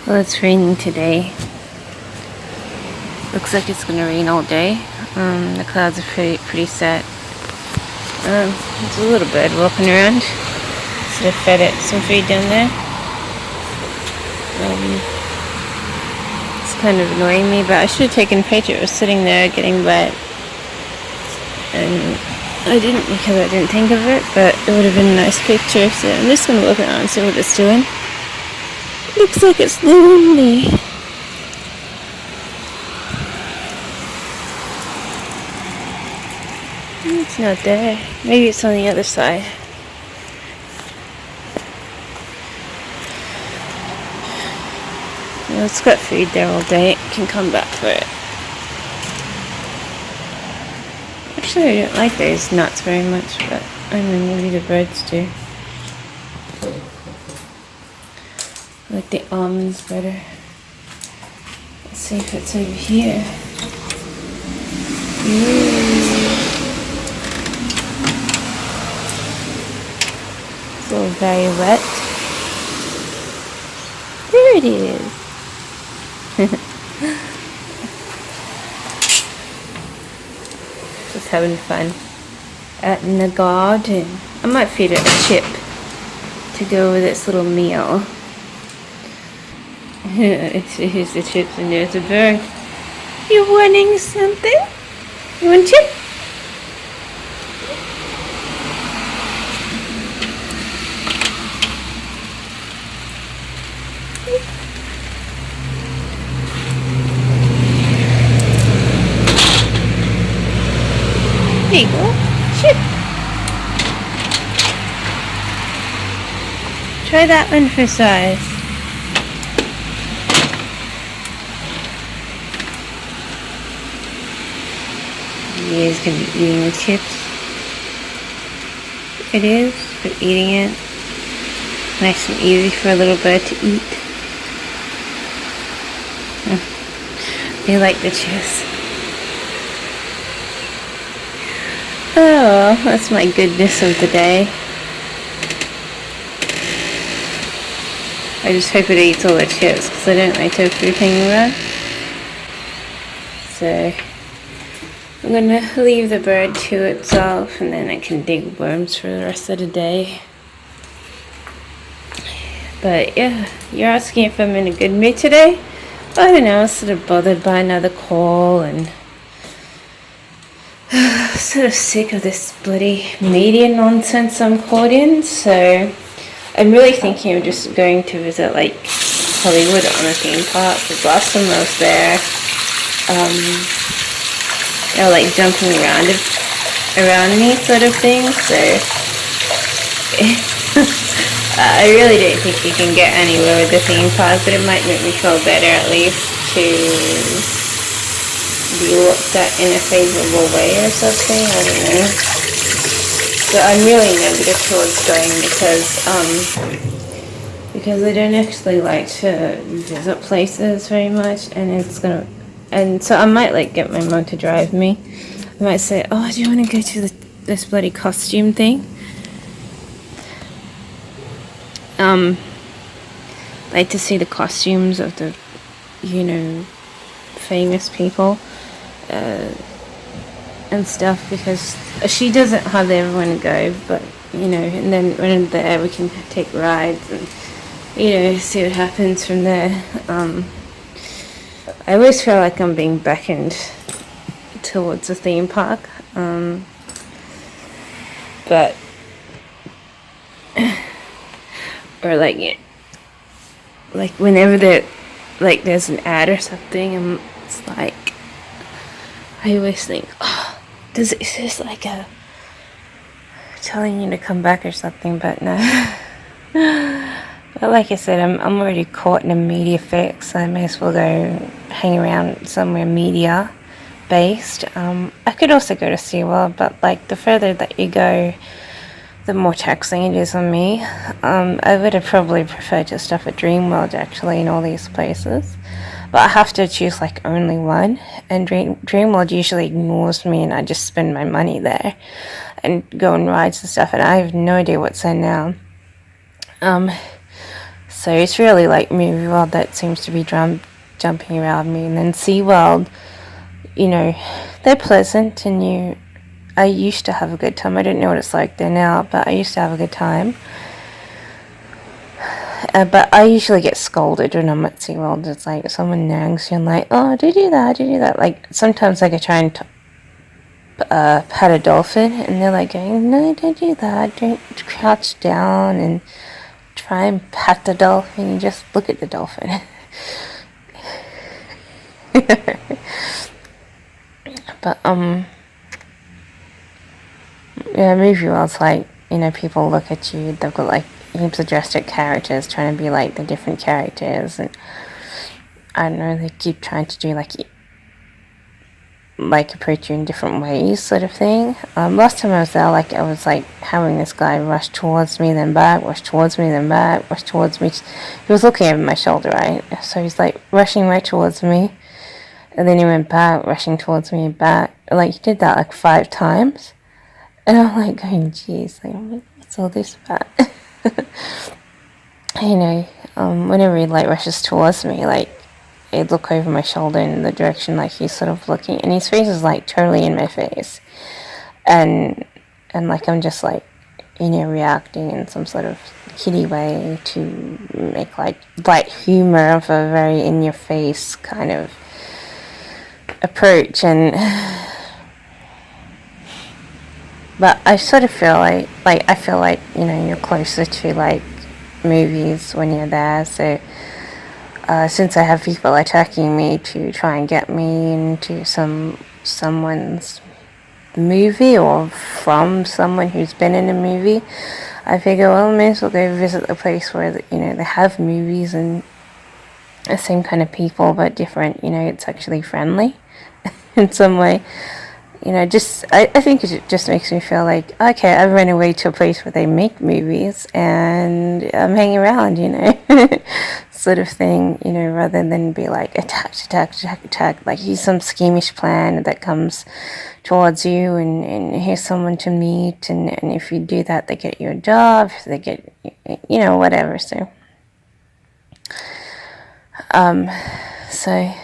Well, it's raining today. Looks like it's gonna rain all day. The clouds are pretty set. It's a little bird walking around. So I fed it some food down there. It's kind of annoying me, but I should have taken a picture. It was sitting there getting wet, and I didn't because I didn't think of it. But it would have been a nice picture. So I'm just gonna look around and see what it's doing. Looks like it's lonely. It's not there. Maybe it's on the other side. Well, it's got food there all day. It can come back for it. Actually, I don't like those nuts very much, but I don't know, maybe the birds do. I like the almonds better. Let's see if it's over here. It's all very wet. There it is. Just having fun out in the garden. I might feed it a chip to go with its little meal. Here's the chips and there's a bird. You wanting something? You want chip? There you go. Chip. Try that one for size. He is going to be eating the chips. It is, but eating it. Nice and easy for a little bird to eat. They like the chips. Oh, that's my goodness of the day. I just hope it eats all the chips because I don't like tofu hanging around. So I'm gonna leave the bird to itself and then I can dig worms for the rest of the day. But yeah, you're asking if I'm in a good mood today? I don't know, I was sort of bothered by another call and sort of sick of this bloody media nonsense I'm caught in, so I'm really thinking of just going to visit like Hollywood on a theme park, because last time I was there, they were like jumping around me sort of thing, so I really don't think you can get anywhere with the theme park, but it might make me feel better at least to be looked at in a favourable way or something, I don't know. But I'm really negative towards going because I don't actually like to visit places very much, and so I might like get my mom to drive me. I might say, oh, do you want to go to this bloody costume thing? Like to see the costumes of the, famous people and stuff, because she doesn't have everyone go, but and then when we're there we can take rides and see what happens from there. I always feel like I'm being beckoned towards a theme park, but or like whenever there's an ad or something, it's like I always think, oh, is this like a telling you to come back or something? But no. But like I said, I'm already caught in a media fix, so I may as well go hang around somewhere media based. I could also go to SeaWorld, but like the further that you go, the more taxing it is on me. I would have probably preferred to stuff at Dreamworld actually in all these places. But I have to choose like only one, and Dreamworld usually ignores me and I just spend my money there and go on rides and stuff, and I have no idea what's there now. So it's really like Movie World that seems to be jumping around me. And then SeaWorld, you know, they're pleasant, and I used to have a good time. I don't know what it's like there now, but I used to have a good time. But I usually get scolded when I'm at SeaWorld. It's like someone nags you and like, oh, do you do that? Do you do that? Like sometimes like I try and pet a dolphin, and they're like going, no, don't do that. Don't crouch down and try and pet the dolphin. You just look at the dolphin. But yeah, Movie World's like, you know, people look at you. They've got like heaps of drastic characters trying to be like the different characters, and I don't know, they keep trying to do like approach you in different ways, sort of thing. Last time I was there, like I was like having this guy rush towards me, then back, rush towards me, then back, rush towards me. He was looking over my shoulder, right? So he's like rushing right towards me, and then he went back, rushing towards me, back. Like he did that like 5 times, and I'm like going, geez, like what's all this about? You know, whenever he like rushes towards me, like he'd look over my shoulder in the direction like he's sort of looking, and his face is like totally in my face, and like I'm just like, you know, reacting in some sort of kiddie way to make like light humor of a very in your face kind of approach. And but I sort of feel like I feel like, you know, you're closer to like movies when you're there. So since I have people attacking me to try and get me into someone's movie or from someone who's been in a movie, I figure, well, I may as well go visit the place where, you know, they have movies and the same kind of people but different. You know, it's actually friendly in some way. You know, just I think it just makes me feel like, okay, I've run away to a place where they make movies and I'm hanging around, you know, sort of thing, you know, rather than be like attack, like here's some schemish plan that comes towards you, and here's someone to meet, and if you do that, they get you a job, they get, you know, whatever. So, so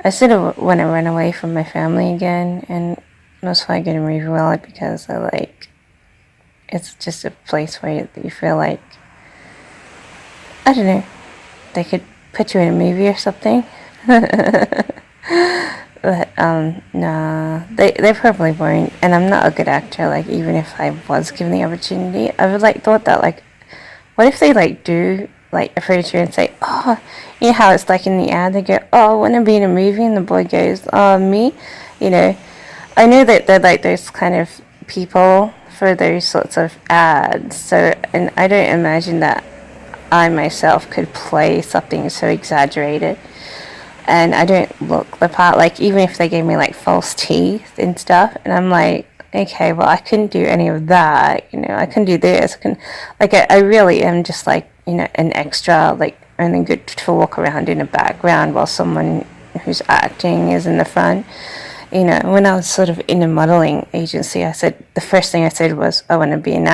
I sort of want to run away from my family again, and that's why I go to Movie World, because I like, it's just a place where you feel like, I don't know, they could put you in a movie or something. But nah, they probably won't, and I'm not a good actor. Like even if I was given the opportunity, I would like thought that like, what if they like do like approach you and say, oh, you know how it's like in the ad, they go, oh, I want to be in a movie, and the boy goes, oh, me, you know. I know that they're like those kind of people for those sorts of ads, so, and I don't imagine that I myself could play something so exaggerated, and I don't look the part, like even if they gave me like false teeth and stuff, and I'm like, okay, well I couldn't do any of that, you know, I can do this, I really am just like, you know, an extra, like only good to walk around in the background while someone who's acting is in the front. You know, when I was sort of in a modeling agency, the first thing I said was, I want to be an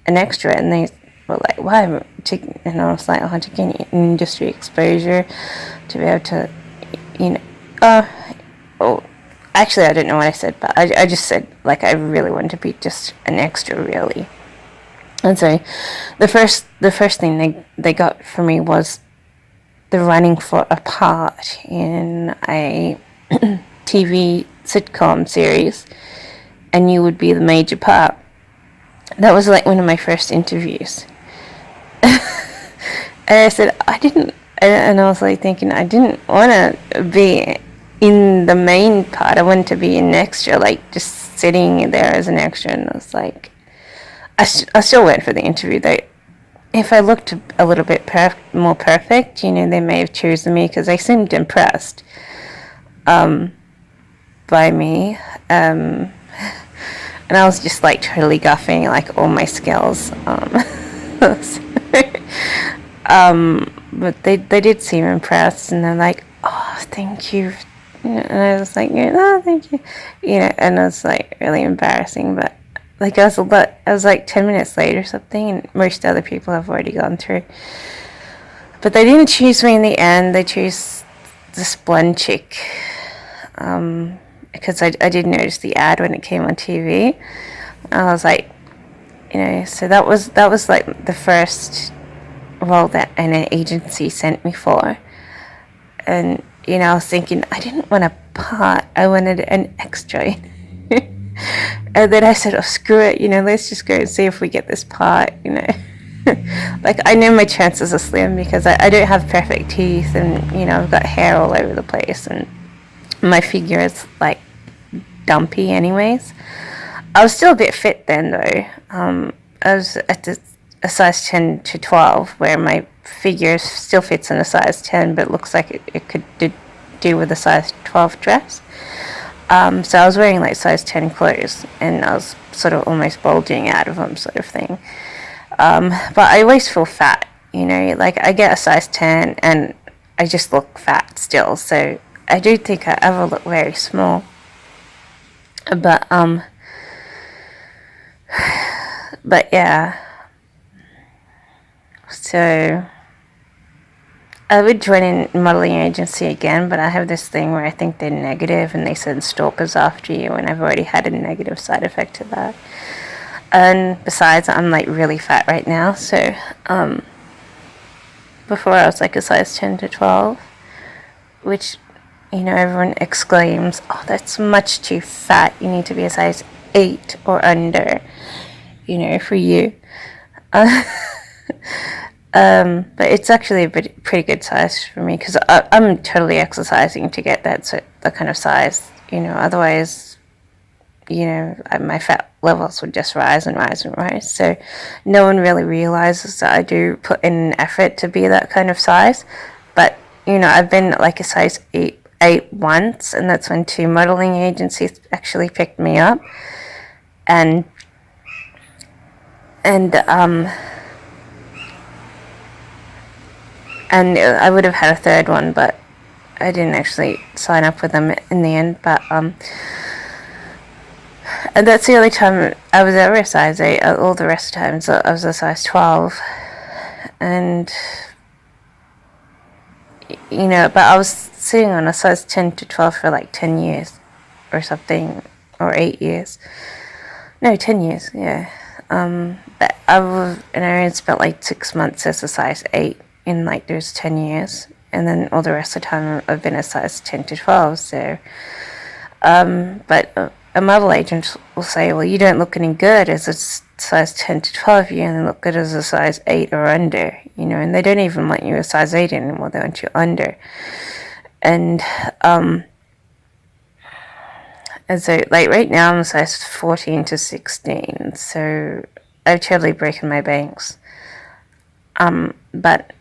extra, and they were like, why? And I was like, oh, to gain industry exposure, to be able to, you know, actually I don't know what I said, but I just said, like, I really wanted to be just an extra, really. And so the first thing they got for me was the running for a part in a TV sitcom series, and you would be the major part. That was like one of my first interviews. And I said, I didn't, and I was like thinking, I didn't want to be in the main part. I wanted to be an extra, like just sitting there as an extra. And I was like, I still went for the interview. If I looked a little bit more perfect, you know, they may have chosen me because they seemed impressed by me. And I was just like totally guffing like all my skills. But they did seem impressed, and they're like, oh, thank you. And I was like, oh, thank you. You know, and it was like really embarrassing, but like I was like 10 minutes late or something, and most other people have already gone through. But they didn't choose me in the end. They chose this blonde chick, because I did notice the ad when it came on TV. I was like, so that was like the first role that an agency sent me for. And I was thinking, I didn't want a part, I wanted an extra. And then I said, oh, screw it, let's just go and see if we get this part. Like, I know my chances are slim because I don't have perfect teeth, and I've got hair all over the place, and my figure is like dumpy anyways. I was still a bit fit then though. I was at a size 10 to 12, where my figure still fits in a size 10, but looks like it could do with a size 12 dress. So I was wearing like size 10 clothes, and I was sort of almost bulging out of them, sort of thing. But I always feel fat, like I get a size 10 and I just look fat still. So I do think I ever look very small. But yeah. So I would join a modeling agency again, but I have this thing where I think they're negative and they send stalkers after you, and I've already had a negative side effect to that. And besides, I'm like really fat right now, so before I was like a size 10 to 12, which, everyone exclaims, oh, that's much too fat, you need to be a size 8 or under, for you. But it's actually a pretty good size for me, because I'm totally exercising to get that kind of size. Otherwise, my fat levels would just rise and rise and rise. So no one really realizes that I do put in an effort to be that kind of size. But I've been like a size 8 once, and that's when 2 modeling agencies actually picked me up, and I would have had a third one, but I didn't actually sign up with them in the end. But and that's the only time I was ever a size 8. All the rest of the times I was a size 12. And but I was sitting on a size 10 to 12 for like 10 years or something, or 8 years. No, 10 years, yeah. But I only spent like 6 months as a size 8 in like those 10 years, and then all the rest of the time I've been a size 10 to 12. So but a model agent will say, well, you don't look any good as a size 10 to 12, you only look good as a size 8 or under, and they don't even want you a size 8 anymore, they want you under. And so like right now I'm a size 14 to 16, so I've totally broken my banks. But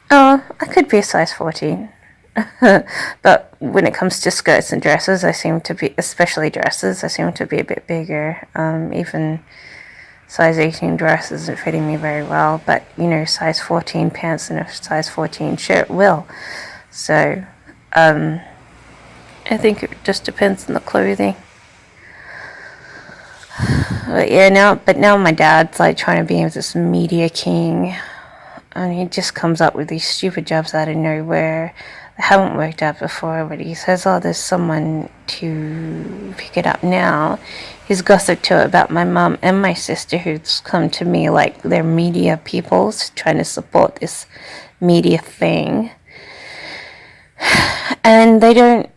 I could be a size 14. But when it comes to skirts and dresses, I seem to be, especially dresses, I seem to be a bit bigger. Even size 18 dress isn't fitting me very well, but size 14 pants and a size 14 shirt will. So I think it just depends on the clothing. But yeah, now my dad's like trying to be this media king, and he just comes up with these stupid jobs out of nowhere that haven't worked out before. But he says, oh, there's someone to pick it up now. He's gossiped to about my mum and my sister, who's come to me like they're media people trying to support this media thing, and they don't.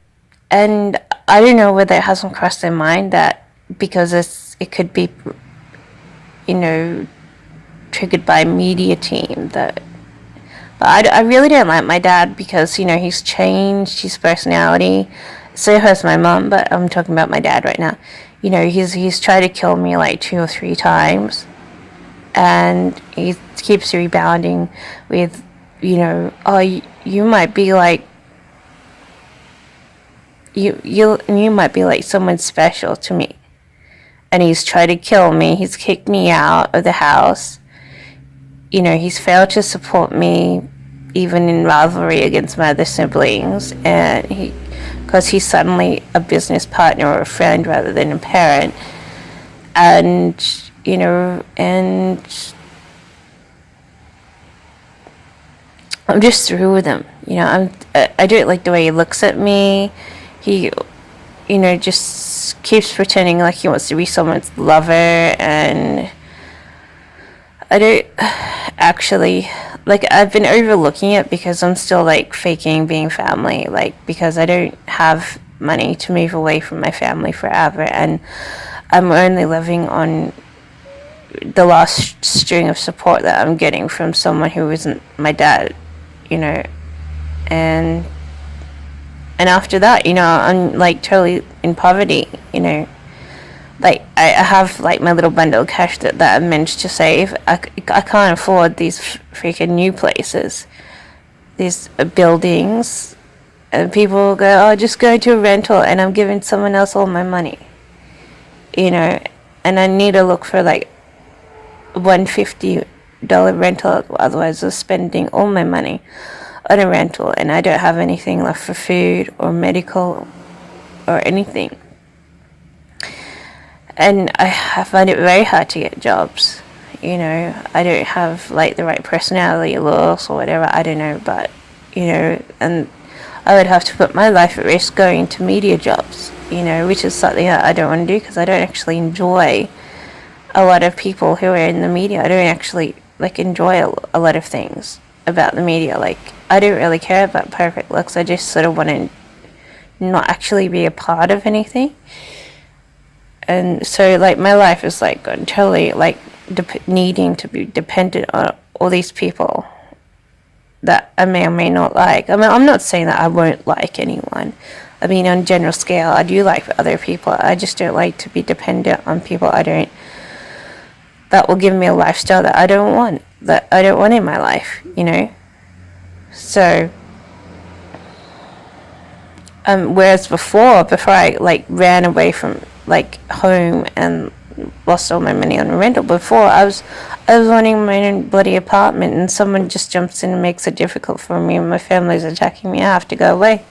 And I don't know whether it hasn't crossed their mind that because it could be, triggered by a media team. But I really don't like my dad because, he's changed his personality. So has my mum, but I'm talking about my dad right now. He's tried to kill me like 2 or 3 times. And he keeps rebounding with, oh, you might be like, you might be like someone special to me. And he's tried to kill me. He's kicked me out of the house. He's failed to support me even in rivalry against my other siblings, and because he's suddenly a business partner or a friend rather than a parent. and and I'm just through with him. I don't like the way he looks at me. He just keeps pretending like he wants to be someone's lover, and I don't actually, like, I've been overlooking it because I'm still, like, faking being family, like, because I don't have money to move away from my family forever, and I'm only living on the last string of support that I'm getting from someone who isn't my dad, and after that, I'm, like, totally in poverty, like, I have, like, my little bundle of cash that I've managed to save. I can't afford these freaking new places, these buildings, and people go, oh, just go to a rental, and I'm giving someone else all my money, and I need to look for, like, $150 rental, otherwise I'm spending all my money on a rental, and I don't have anything left for food or medical or anything. And I find it very hard to get jobs. I don't have, like, the right personality looks or whatever, I don't know, but, and I would have to put my life at risk going to media jobs, which is something that I don't want to do because I don't actually enjoy a lot of people who are in the media. I don't actually, like, enjoy a lot of things about the media. Like, I don't really care about perfect looks. I just sort of want to not actually be a part of anything. And so, like, my life is, like, totally, like, needing to be dependent on all these people that I may or may not like. I mean, I'm not saying that I won't like anyone. I mean, on a general scale, I do like other people. I just don't like to be dependent on people that will give me a lifestyle that I don't want in my life, So, whereas before I, like, ran away from, like, home and lost all my money on rental, before I was owning my own bloody apartment, and someone just jumps in and makes it difficult for me, and my family's attacking me. I have to go away.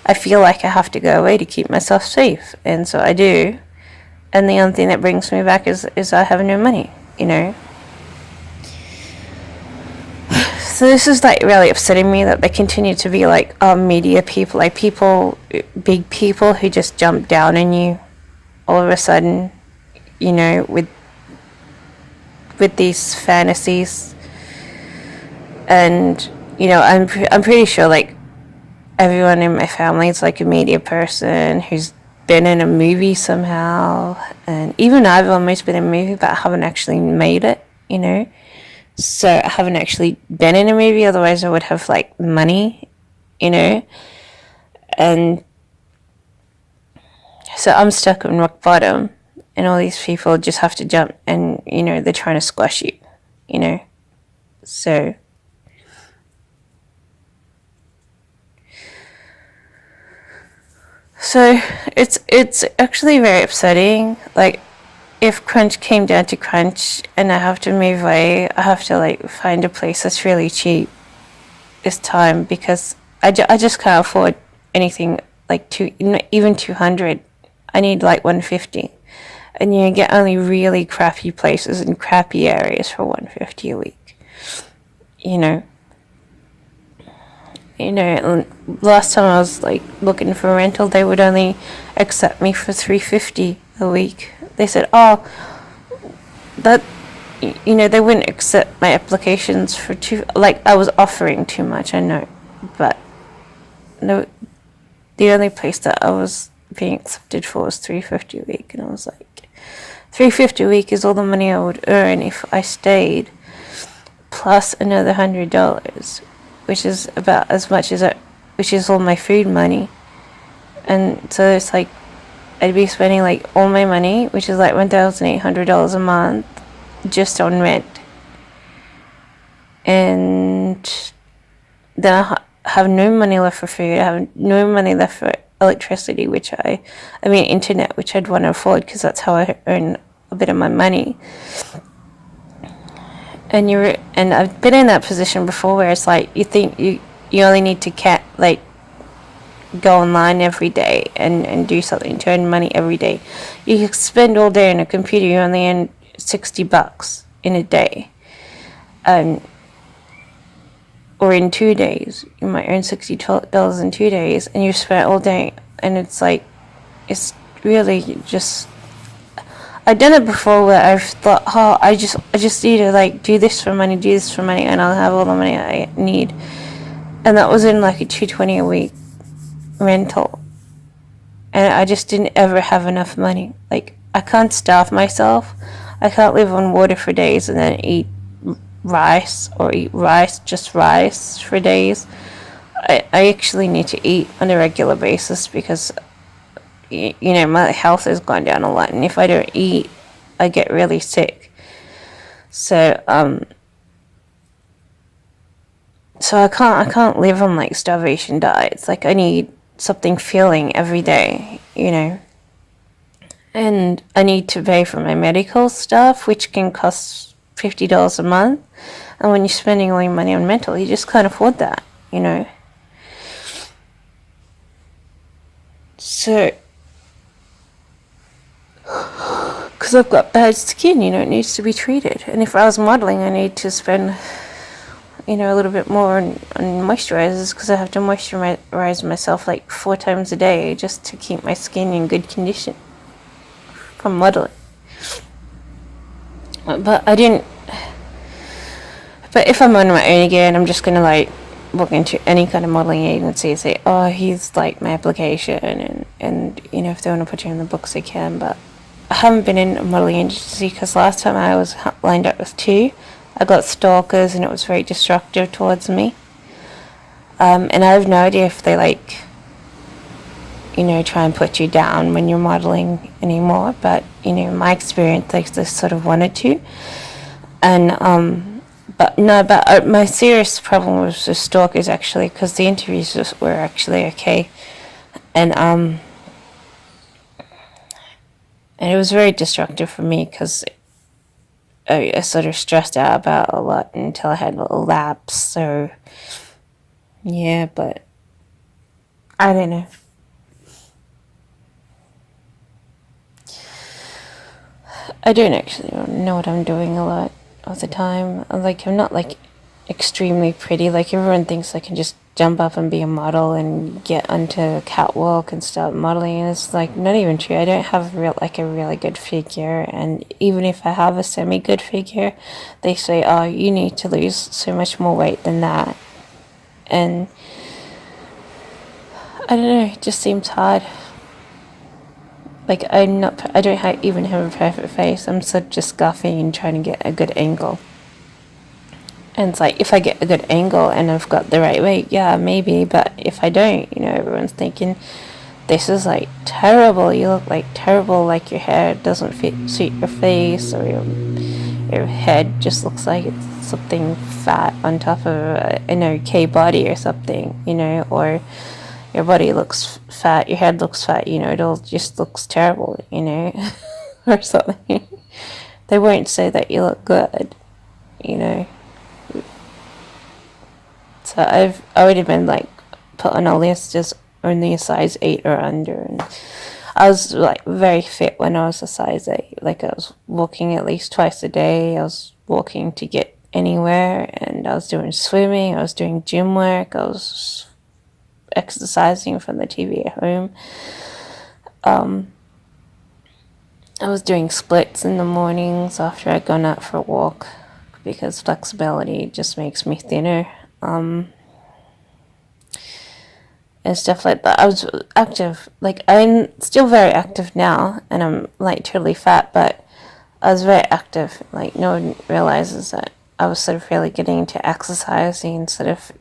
I feel like I have to go away to keep myself safe, and so I do. And the only thing that brings me back is I have no money, So this is, like, really upsetting me that they continue to be, like, media people, like, big people who just jump down on you all of a sudden, with these fantasies. And, I'm pretty sure, like, everyone in my family is, like, a media person who's been in a movie somehow. And even I've almost been in a movie, but I haven't actually made it, So I haven't actually been in a movie, otherwise I would have, like, money, And so I'm stuck on rock bottom, and all these people just have to jump, and, they're trying to squash you, So it's actually very upsetting. Like, if crunch came down to crunch and I have to move away, I have to, like, find a place that's really cheap this time, because I just can't afford anything like even 200. I need, like, 150, and you get only really crappy places in crappy areas for 150 a week. Last time I was, like, looking for a rental, they would only accept me for $350 a week. They said, oh, that, they wouldn't accept my applications for I was offering too much, I know, but no, the only place that I was being accepted for was $350 a week, and I was like, $350 a week is all the money I would earn if I stayed, plus another $100, which is about as much as which is all my food money. And so it's like I'd be spending, like, all my money, which is like $1,800 a month, just on rent. And then I have no money left for food. I have no money left for electricity, internet, which I'd want to afford, because that's how I earn a bit of my money. And I've been in that position before, where it's like, you think you only need to go online every day and do something to earn money every day. You could spend all day on a computer, you only earn $60 in a day. And or in 2 days, you might earn $60 in 2 days, and you spent all day, and it's like, it's really just, I've done it before where I've thought, oh, I just need to like do this for money, and I'll have all the money I need. And that was in like a $220 a week rental. And I just didn't ever have enough money. Like, I can't starve myself. I can't live on water for days and then eat rice, or eat rice, just rice for days. I actually need to eat on a regular basis because, you know, my health has gone down a lot. And if I don't eat, I get really sick. So I can't live on like starvation diets. Like, I need something filling every day, you know. And I need to pay for my medical stuff, which can cost $50 a month. And when you're spending all your money on mental, you just can't afford that, you know. So, because I've got bad skin, you know, it needs to be treated. And if I was modeling, I need to spend, you know, a little bit more on moisturizers, because I have to moisturize myself like 4 times a day just to keep my skin in good condition from modeling. But if I'm on my own again, I'm just gonna like look into any kind of modeling agency and say, oh, here's like my application, and you know, if they want to put you in the books, they can. But I haven't been in a modeling agency because last time I was lined up with 2, I got stalkers, and it was very destructive towards me. And I have no idea if they like, you know, try and put you down when you're modeling anymore. But, you know, my experience, like, they sort of wanted to. And, but my serious problem was the stalkers, actually, because the interviews were actually okay. And it was very destructive for me because I sort of stressed out about a lot until I had a little lapse. So, yeah, but I don't know. I don't actually know what I'm doing a lot of the time. Like, I'm not like extremely pretty. Like, everyone thinks I can just jump up and be a model and get onto a catwalk and start modeling, and it's like not even true. I don't have a really good figure, and even if I have a semi good figure, they say, oh, you need to lose so much more weight than that. And I don't know, it just seems hard. Like, I don't even have a perfect face. I'm so just scuffing and trying to get a good angle. And it's like, if I get a good angle and I've got the right weight, yeah, maybe. But if I don't, you know, everyone's thinking, this is like terrible. You look like terrible. Like, your hair doesn't suit your face, or your head just looks like it's something fat on top of an okay body or something, you know, or your body looks fat, your head looks fat, you know, it all just looks terrible, you know, or something. They won't say that you look good, you know. So I've already been like put on a list as only a size 8 or under, and I was like very fit when I was a size 8. Like, I was walking at least twice a day. I was walking to get anywhere, and I was doing swimming, I was doing gym work, I was exercising from the TV at home. I was doing splits in the mornings after I'd gone out for a walk, because flexibility just makes me thinner. And stuff like that. I was active. Like, I'm still very active now, and I'm like totally fat, but I was very active. Like, no one realizes that I was sort of really getting into exercising, sort of,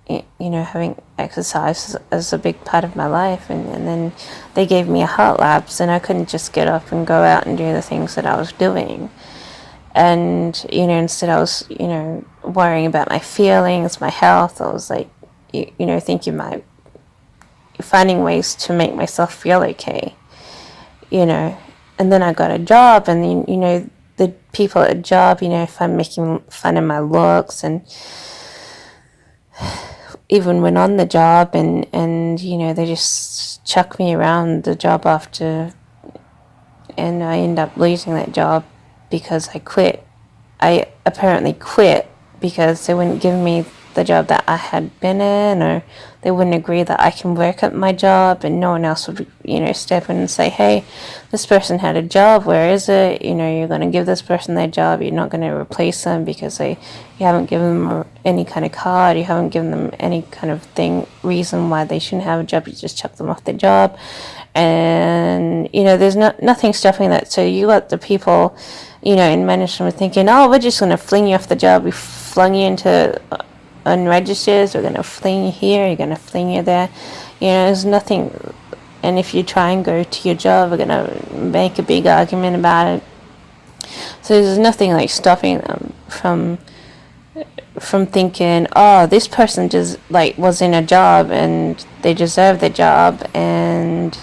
you know, having exercise as a big part of my life. And then they gave me a heart lapse, and I couldn't just get up and go out and do the things that I was doing. And, you know, instead I was, you know, worrying about my feelings, my health. I was like, you know, finding ways to make myself feel okay, you know. And then I got a job, and then, you know, the people at a job, you know, if I'm making fun of my looks, and even went on the job, and they just chuck me around the job after, and I end up losing that job because I quit. I apparently quit because they wouldn't give me the job that I had been in, or they wouldn't agree that I can work at my job, and no one else would, step in and say, hey, this person had a job, where is it? You're going to give this person their job, you're not going to replace them because you haven't given them any kind of card, you haven't given them any kind of reason why they shouldn't have a job, you just chuck them off their job. And, there's nothing stopping that. So you got the people, in management thinking, oh, we're just going to fling you off the job. We flung you into unregisters, we're going to fling you here, you're going to fling you there. There's nothing. And if you try and go to your job, we're going to make a big argument about it. So there's nothing like stopping them from thinking, oh, this person just was in a job and they deserve the job, and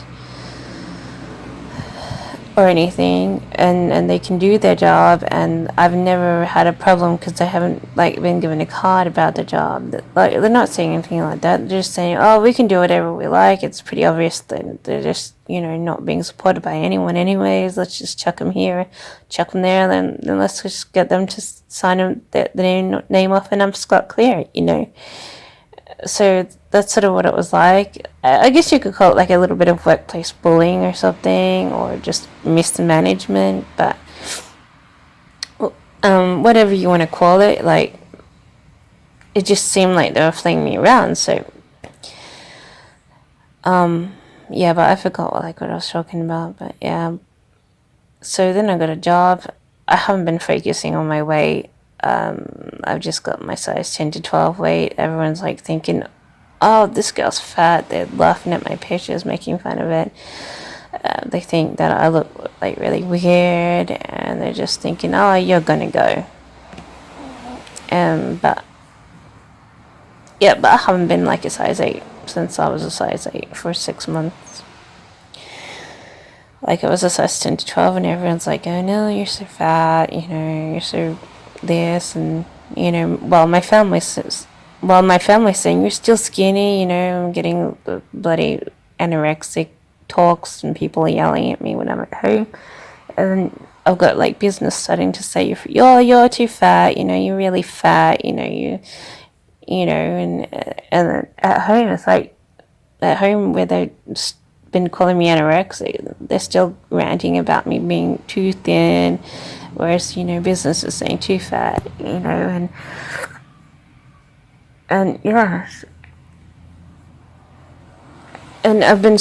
or anything, and they can do their job, and I've never had a problem because I haven't been given a card about the job. They're not saying anything like that. They're just saying, oh, we can do whatever we like. It's pretty obvious that they're just not being supported by anyone anyways. Let's just chuck them here, chuck them there, then let's just get them to sign the name off, and I'm scot clear. So that's sort of what it was like. I guess you could call it a little bit of workplace bullying or something, or just mismanagement, but whatever you want to call it, it just seemed like they were flinging me around. So yeah, but I forgot what I was talking about. But yeah, so then I got a job. I haven't been focusing on my weight. I've just got my size 10 to 12 weight. Everyone's thinking, oh, this girl's fat. They're laughing at my pictures, making fun of it. They think that I look really weird, and they're just thinking, oh, you're gonna go. But I haven't been a size 8 since I was a size 8 for 6 months. I was a size 10 to 12, and everyone's like, oh no, you're so fat, you're so this, and my family's saying you're still skinny, I'm getting the bloody anorexic talks, and people are yelling at me when I'm at home, and I've got business starting to say, you're too fat, you're really fat, and at home it's at home where they've been calling me anorexic, they're still ranting about me being too thin, whereas business is saying too fat, and yeah, and I've been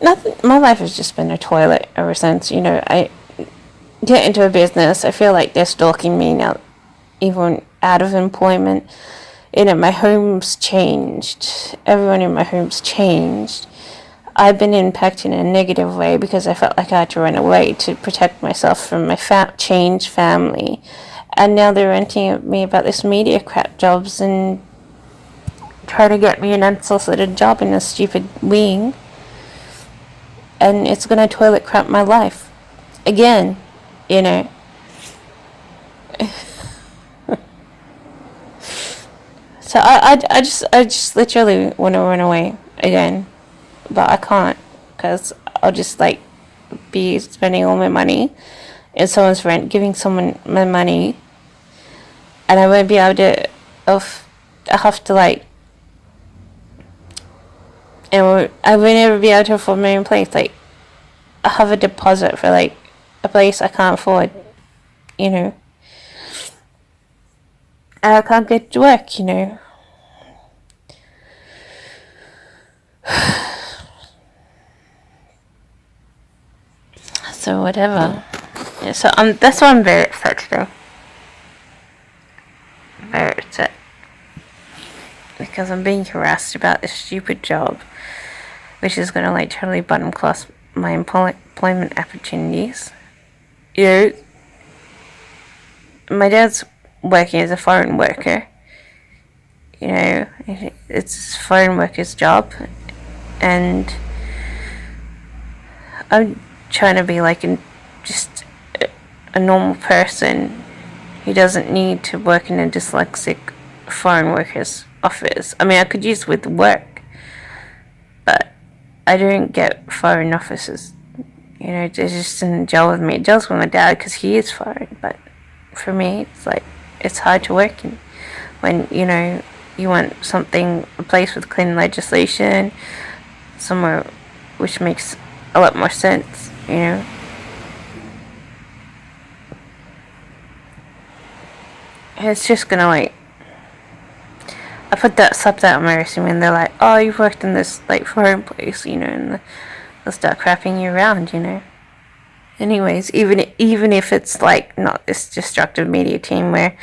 nothing. My life has just been a toilet ever since. I get into a business, I feel like they're stalking me now, even out of employment. My home's changed. Everyone in my home's changed. I've been impacted in a negative way because I felt like I had to run away to protect myself from my changed family. And now they're ranting at me about this media crap jobs and trying to get me an unsolicited job in a stupid wing. And it's going to toilet crap my life. Again, So I just literally want to run away again. But I can't, because I'll just be spending all my money in someone's rent, giving someone my money, and I won't be able to. I have to and I won't ever be able to afford my own place. I have a deposit for a place I can't afford, and I can't get to work, So whatever. Yeah, so that's why I'm very upset today. Very upset. Because I'm being harassed about this stupid job, which is going to totally bottom class my employment opportunities. My dad's working as a foreign worker. It's a foreign worker's job, and I'm trying to be just a normal person who doesn't need to work in a dyslexic foreign worker's office. I mean, I could use with work, but I don't get foreign offices. You know, it just doesn't gel with me. It gels with my dad because he is foreign, but for me, it's like, it's hard to work in when, you know, you want something, a place with clean legislation, somewhere which makes a lot more sense, you know. And it's just gonna like, I put that subtitle on my resume and they're like, oh, you've worked in this like foreign place, you know, and they'll start crapping you around, you know. Anyways, even if it's like not this destructive media team where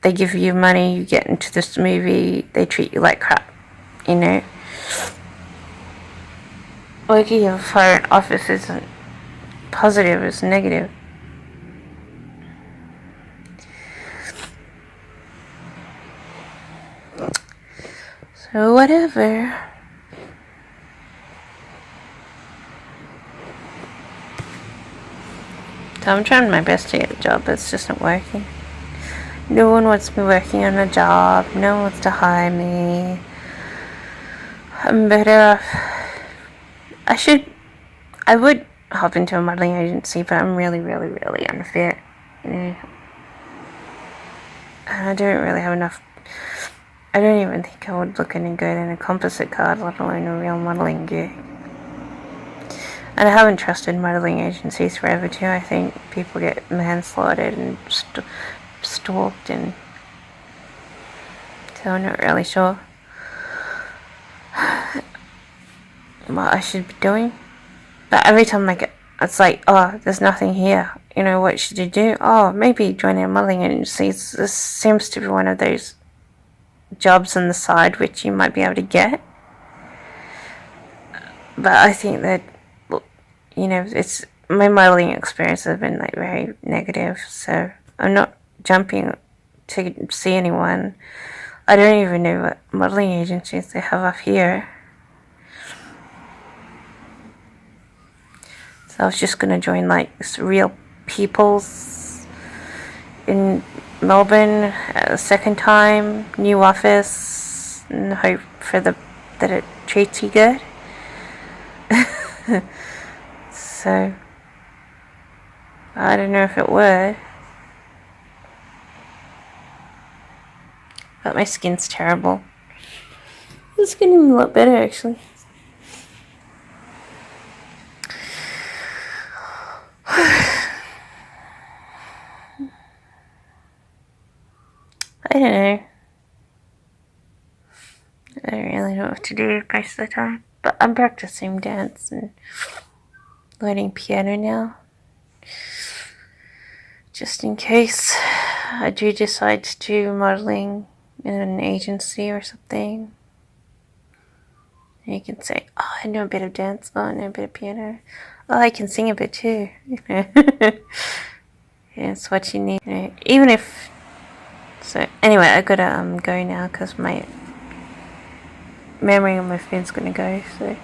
they give you money, you get into this movie, they treat you like crap, you know. Working in a foreign office isn't positive, it's negative. So whatever. So I'm trying my best to get a job, but it's just not working. No one wants me working on a job. No one wants to hire me. I'm better off. I would hop into a modeling agency, but I'm really, really, really unfit. You know, I don't really have enough. I don't even think I would look any good in a composite card, let alone a real modeling gig. And I haven't trusted modeling agencies forever too. I think people get manslaughtered and stalked, and so I'm not really sure what I should be doing. But every time like it's like, oh, there's nothing here. You know, what should you do? Oh, maybe join a modeling agency. This seems to be one of those jobs on the side which you might be able to get. But I think that, you know, it's my modeling experience has been like very negative. So I'm not jumping to see anyone. I don't even know what modeling agencies they have up here. So I was just gonna join like Real People's in Melbourne a second time, new office, and hope for that it treats you good. So I don't know if it would, but my skin's terrible. It's getting a lot better actually. I don't know. I don't really know what to do most of the time. But I'm practicing dance and learning piano now. Just in case I do decide to do modeling in an agency or something. And you can say, oh, I know a bit of dance. Oh, I know a bit of piano. Oh, I can sing a bit too. Yeah, it's what you need. You know, even if... So, anyway, I gotta go now because my memory on my phone's gonna go, so...